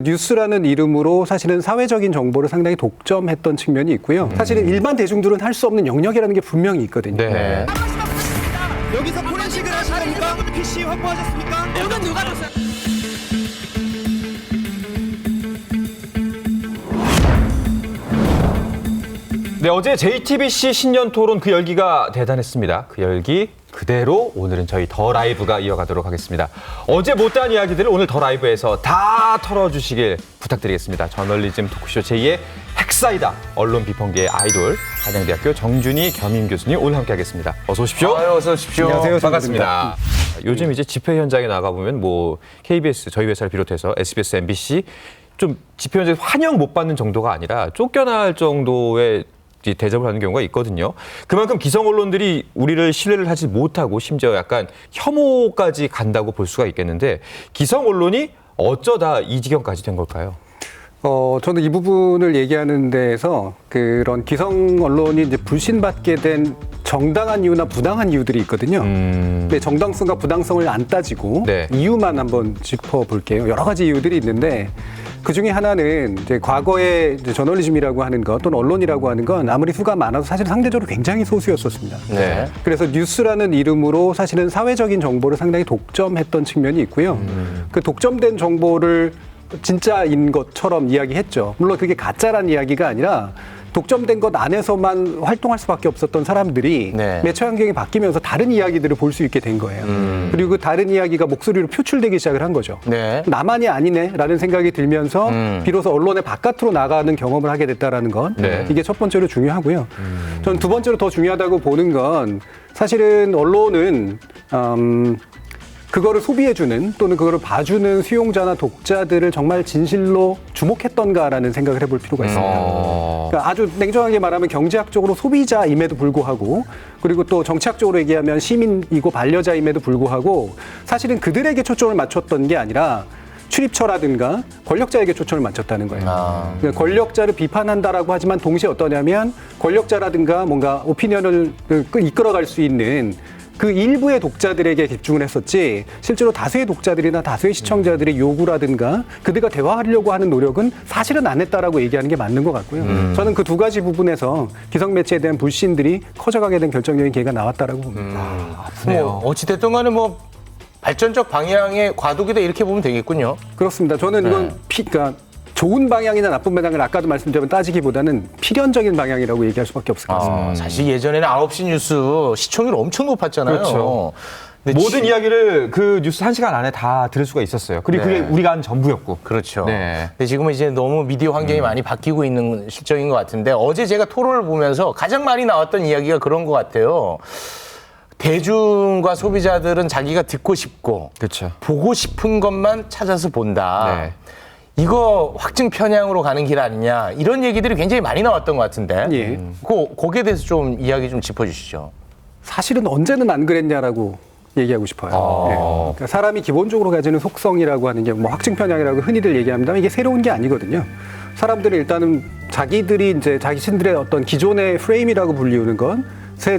뉴스라는 이름으로 사실은 사회적인 정보를 상당히 독점했던 측면이 있고요. 사실은 일반 대중들은 할 수 없는 영역이라는 게 분명히 있거든요. 네. 여기서 포렌식을 하신 겁니까? PC 확보하셨습니까? 이건 누가 줬어요? 네, 어제 JTBC 신년 토론 그 열기가 대단했습니다. 그 열기 그대로 오늘은 저희 더 라이브가 이어가도록 하겠습니다. 어제 못다한 이야기들을 오늘 더 라이브에서 다 털어주시길 부탁드리겠습니다. 저널리즘 토크쇼 제2의 핵사이다. 언론 비평계의 아이돌 한양대학교 정준희 겸임 교수님 오늘 함께하겠습니다. 어서 오십시오. 어서 오십시오. 안녕하세요. 반갑습니다. 요즘 이제 집회 현장에 나가보면 뭐 KBS 저희 회사를 비롯해서 SBS, MBC 좀 집회 현장에 환영 못 받는 정도가 아니라 쫓겨날 정도의 대접을 하는 경우가 있거든요. 그만큼 기성 언론들이 우리를 신뢰를 하지 못하고 심지어 약간 혐오까지 간다고 볼 수가 있겠는데 기성 언론이 어쩌다 이 지경까지 된 걸까요? 저는 이 부분을 얘기하는 데에서 그런 기성 언론이 이제 불신받게 된 정당한 이유나 부당한 이유들이 있거든요. 근데 정당성과 부당성을 안 따지고 네. 이유만 한번 짚어볼게요. 여러 가지 이유들이 있는데 그 중에 하나는 이제 과거에 이제 저널리즘이라고 하는 것 또는 언론이라도 하는 건 아무리 수가 많아도 사실 상대적으로 굉장히 소수였었습니다. 네. 그래서 뉴스라는 이름으로 사실은 사회적인 정보를 상당히 독점했던 측면이 있고요. 그 독점된 정보를 진짜인 것처럼 이야기했죠. 물론 그게 가짜란 이야기가 아니라 독점된 것 안에서만 활동할 수밖에 없었던 사람들이 네. 매체 환경이 바뀌면서 다른 이야기들을 볼 수 있게 된 거예요. 그리고 그 다른 이야기가 목소리로 표출되기 시작을 한 거죠. 네. 나만이 아니네라는 생각이 들면서 비로소 언론의 바깥으로 나가는 경험을 하게 됐다라는 건 네. 이게 첫 번째로 중요하고요. 저는 두 번째로 더 중요하다고 보는 건 사실은 언론은 그거를 소비해주는 또는 그거를 봐주는 수용자나 독자들을 정말 진실로 주목했던가라는 생각을 해볼 필요가 있습니다. 그러니까 아주 냉정하게 말하면 경제학적으로 소비자임에도 불구하고 그리고 또 정치학적으로 얘기하면 시민이고 반려자임에도 불구하고 사실은 그들에게 초점을 맞췄던 게 아니라 출입처라든가 권력자에게 초점을 맞췄다는 거예요. 그러니까 권력자를 비판한다라고 하지만 동시에 어떠냐면 권력자라든가 뭔가 오피니언을 이끌어갈 수 있는 그 일부의 독자들에게 집중을 했었지 실제로 다수의 독자들이나 다수의 시청자들의 요구라든가 그들과 대화하려고 하는 노력은 사실은 안 했다라고 얘기하는 게 맞는 것 같고요. 저는 그 두 가지 부분에서 기성매체에 대한 불신들이 커져가게 된 결정적인 계기가 나왔다라고 봅니다. 뭐 어찌됐든 간에 뭐 발전적 방향의 과도기다 이렇게 보면 되겠군요. 그렇습니다. 저는 이건 그러니까 좋은 방향이나 나쁜 방향을 아까도 말씀드린 따지기보다는 필연적인 방향이라고 얘기할 수밖에 없을 것 같습니다. 사실 예전에는 9시 뉴스 시청률 엄청 높았잖아요. 그렇죠. 근데 모든 이야기를 그 뉴스 1시간 안에 다 들을 수가 있었어요. 그리고 네. 그게 우리가 아는 전부였고. 그렇죠. 네. 근데 지금은 이제 너무 미디어 환경이 많이 바뀌고 있는 실정인 것 같은데 어제 제가 토론을 보면서 가장 많이 나왔던 이야기가 그런 것 같아요. 대중과 소비자들은 자기가 듣고 싶고 그렇죠. 보고 싶은 것만 찾아서 본다. 네. 이거 확증 편향으로 가는 길 아니냐 이런 얘기들이 굉장히 많이 나왔던 것 같은데 예. 거기에 대해서 좀 이야기 좀 짚어주시죠. 사실은 언제는 안 그랬냐라고 얘기하고 싶어요. 예. 그러니까 사람이 기본적으로 가지는 속성이라고 하는 게 뭐 확증 편향이라고 흔히들 얘기합니다만 이게 새로운 게 아니거든요. 사람들은 일단은 자기들이 이제 자신들의 어떤 기존의 프레임이라고 불리우는 건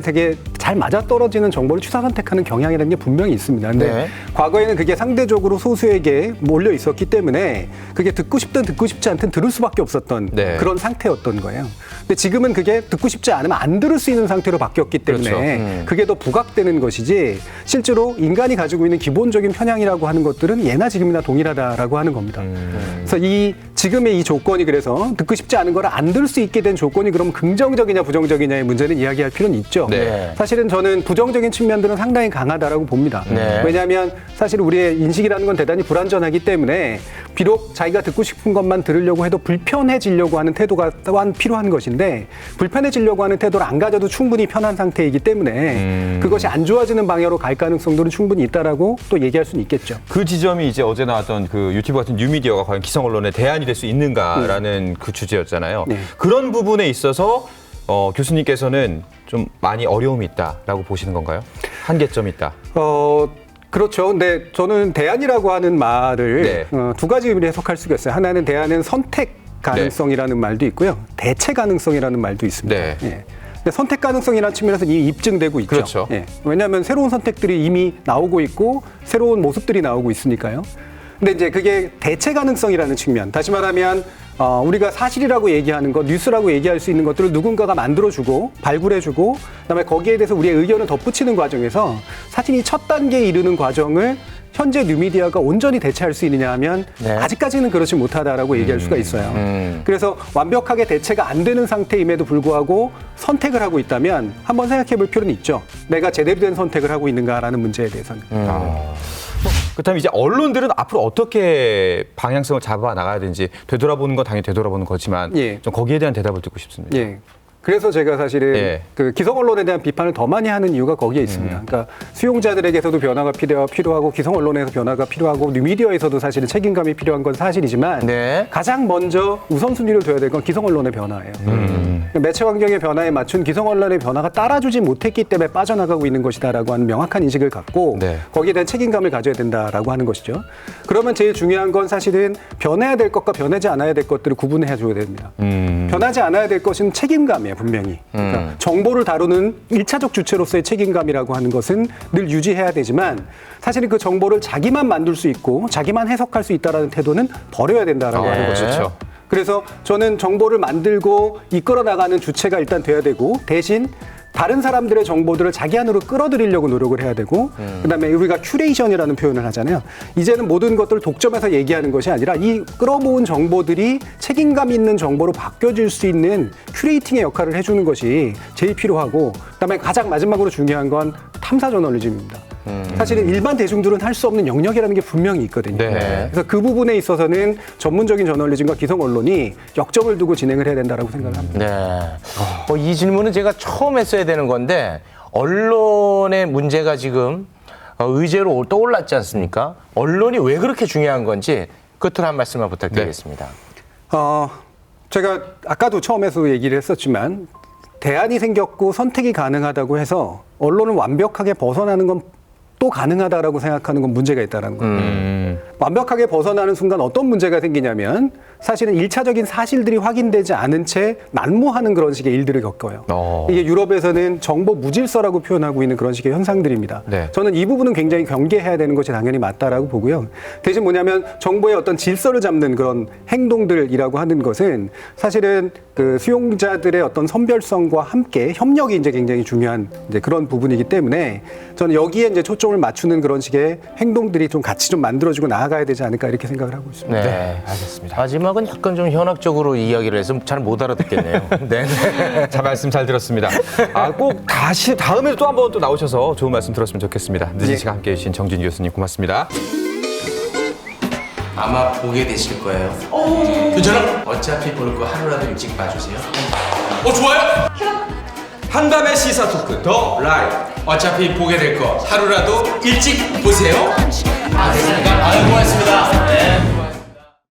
되게 잘 맞아떨어지는 정보를 취사 선택하는 경향이라는 게 분명히 있습니다. 근데 네. 과거에는 그게 상대적으로 소수에게 몰려 있었기 때문에 그게 듣고 싶든 듣고 싶지 않든 들을 수밖에 없었던 네. 그런 상태였던 거예요. 근데 지금은 그게 듣고 싶지 않으면 안 들을 수 있는 상태로 바뀌었기 때문에 그렇죠. 그게 더 부각되는 것이지 실제로 인간이 가지고 있는 기본적인 편향이라고 하는 것들은 예나 지금이나 동일하다라고 하는 겁니다. 그래서 이 지금의 이 조건이 그래서 듣고 싶지 않은 걸 안 들을 수 있게 된 조건이 그럼 긍정적이냐 부정적이냐의 문제는 이야기할 필요는 있죠. 네. 사실은 저는 부정적인 측면들은 상당히 강하다라고 봅니다. 네. 왜냐하면 사실 우리의 인식이라는 건 대단히 불완전하기 때문에 비록 자기가 듣고 싶은 것만 들으려고 해도 불편해지려고 하는 태도가 또한 필요한 것인데 불편해지려고 하는 태도를 안 가져도 충분히 편한 상태이기 때문에 그것이 안 좋아지는 방향으로 갈 가능성들은 충분히 있다라고 또 얘기할 수는 있겠죠. 그 지점이 이제 어제 나왔던 그 유튜브 같은 뉴미디어가 과연 기성 언론의 대안이 될 수 있는가라는 그 주제였잖아요. 네. 그런 부분에 있어서 교수님께서는 좀 많이 어려움이 있다라고 보시는 건가요? 한계점이 있다. 그렇죠. 근데 저는 대안이라고 하는 말을 네. 두 가지 의미로 해석할 수가 있어요. 하나는 대안은 선택 가능성이라는 말도 있고요. 대체 가능성이라는 말도 있습니다. 네. 예. 근데 선택 가능성이라는 측면에서 이미 입증되고 있죠. 그렇죠. 예. 왜냐하면 새로운 선택들이 이미 나오고 있고 새로운 모습들이 나오고 있으니까요. 근데 이제 그게 대체 가능성이라는 측면. 다시 말하면 우리가 사실이라고 얘기하는 것, 뉴스라고 얘기할 수 있는 것들을 누군가가 만들어주고 발굴해주고 그다음에 거기에 대해서 우리의 의견을 덧붙이는 과정에서 사실 이 첫 단계에 이르는 과정을 현재 뉴미디어가 온전히 대체할 수 있느냐 하면 네. 아직까지는 그렇지 못하다라고 얘기할 수가 있어요. 그래서 완벽하게 대체가 안 되는 상태임에도 불구하고 선택을 하고 있다면 한번 생각해 볼 필요는 있죠. 내가 제대로 된 선택을 하고 있는가라는 문제에 대해서는. 그렇다면 이제 언론들은 앞으로 어떻게 방향성을 잡아 나가야 되는지 되돌아보는 건 당연히 되돌아보는 거지만 예. 좀 거기에 대한 대답을 듣고 싶습니다. 예. 그래서 제가 사실은 예. 그 기성 언론에 대한 비판을 더 많이 하는 이유가 거기에 있습니다. 그러니까 수용자들에게서도 변화가 필요하고 기성 언론에서 변화가 필요하고 뉴미디어에서도 사실은 책임감이 필요한 건 사실이지만 네. 가장 먼저 우선순위를 둬야 될 건 기성 언론의 변화예요. 그러니까 매체 환경의 변화에 맞춘 기성 언론의 변화가 따라주지 못했기 때문에 빠져나가고 있는 것이다라고 하는 명확한 인식을 갖고 네. 거기에 대한 책임감을 가져야 된다라고 하는 것이죠. 그러면 제일 중요한 건 사실은 변해야 될 것과 변하지 않아야 될 것들을 구분해 줘야 됩니다. 변하지 않아야 될 것은 책임감이에요, 분명히. 그러니까 정보를 다루는 일차적 주체로서의 책임감이라고 하는 것은 늘 유지해야 되지만 사실은 그 정보를 자기만 만들 수 있고 자기만 해석할 수 있다라는 태도는 버려야 된다라고 하는 네. 것이죠. 그래서 저는 정보를 만들고 이끌어 나가는 주체가 일단 돼야 되고 대신 다른 사람들의 정보들을 자기 안으로 끌어들이려고 노력을 해야 되고 그다음에 우리가 큐레이션이라는 표현을 하잖아요. 이제는 모든 것들을 독점해서 얘기하는 것이 아니라 이 끌어모은 정보들이 책임감 있는 정보로 바뀌어질 수 있는 큐레이팅의 역할을 해주는 것이 제일 필요하고 그다음에 가장 마지막으로 중요한 건 탐사 저널리즘입니다. 사실은 일반 대중들은 할 수 없는 영역이라는 게 분명히 있거든요. 네. 그래서 그 부분에 있어서는 전문적인 저널리즘과 기성 언론이 역점을 두고 진행을 해야 된다고 생각을 합니다. 네. 이 질문은 제가 처음 했어야 되는 건데 언론의 문제가 지금 의제로 떠올랐지 않습니까? 언론이 왜 그렇게 중요한 건지 끝으로 한 말씀만 부탁드리겠습니다. 제가 아까도 처음에서 얘기를 했었지만 대안이 생겼고 선택이 가능하다고 해서 언론은 완벽하게 벗어나는 건 또 가능하다라고 생각하는 건 문제가 있다는 거예요. 완벽하게 벗어나는 순간 어떤 문제가 생기냐면 사실은 일차적인 사실들이 확인되지 않은 채 난무하는 그런 식의 일들을 겪어요. 이게 유럽에서는 정보 무질서라고 표현하고 있는 그런 식의 현상들입니다. 네. 저는 이 부분은 굉장히 경계해야 되는 것이 당연히 맞다라고 보고요. 대신 뭐냐면 정보의 어떤 질서를 잡는 그런 행동들이라고 하는 것은 사실은 그 수용자들의 어떤 선별성과 함께 협력이 이제 굉장히 중요한 이제 그런 부분이기 때문에 저는 여기에 이제 초점을 맞추는 그런 식의 행동들이 좀 같이 좀 만들어지고 나아가야 되지 않을까 이렇게 생각을 하고 있습니다. 네, 알겠습니다. 마지막은 약간 좀 현학적으로 이야기를 해서 잘 못 알아듣겠네요. 네. 자, 말씀 잘 들었습니다. 꼭 다시 다음에도 또 한번 또 나오셔서 좋은 말씀 들었으면 좋겠습니다. 늦은 시간 함께해 주신 정진유 교수님 고맙습니다. 아마 보게 되실 거예요. 괜찮아? 어차피 볼 거 하루라도 일찍 봐주세요. 좋아요. 한밤의 시사 토크 더 라이브. 어차피 보게 될 거 하루라도 일찍 보세요. 됐습니까? 고맙습니다.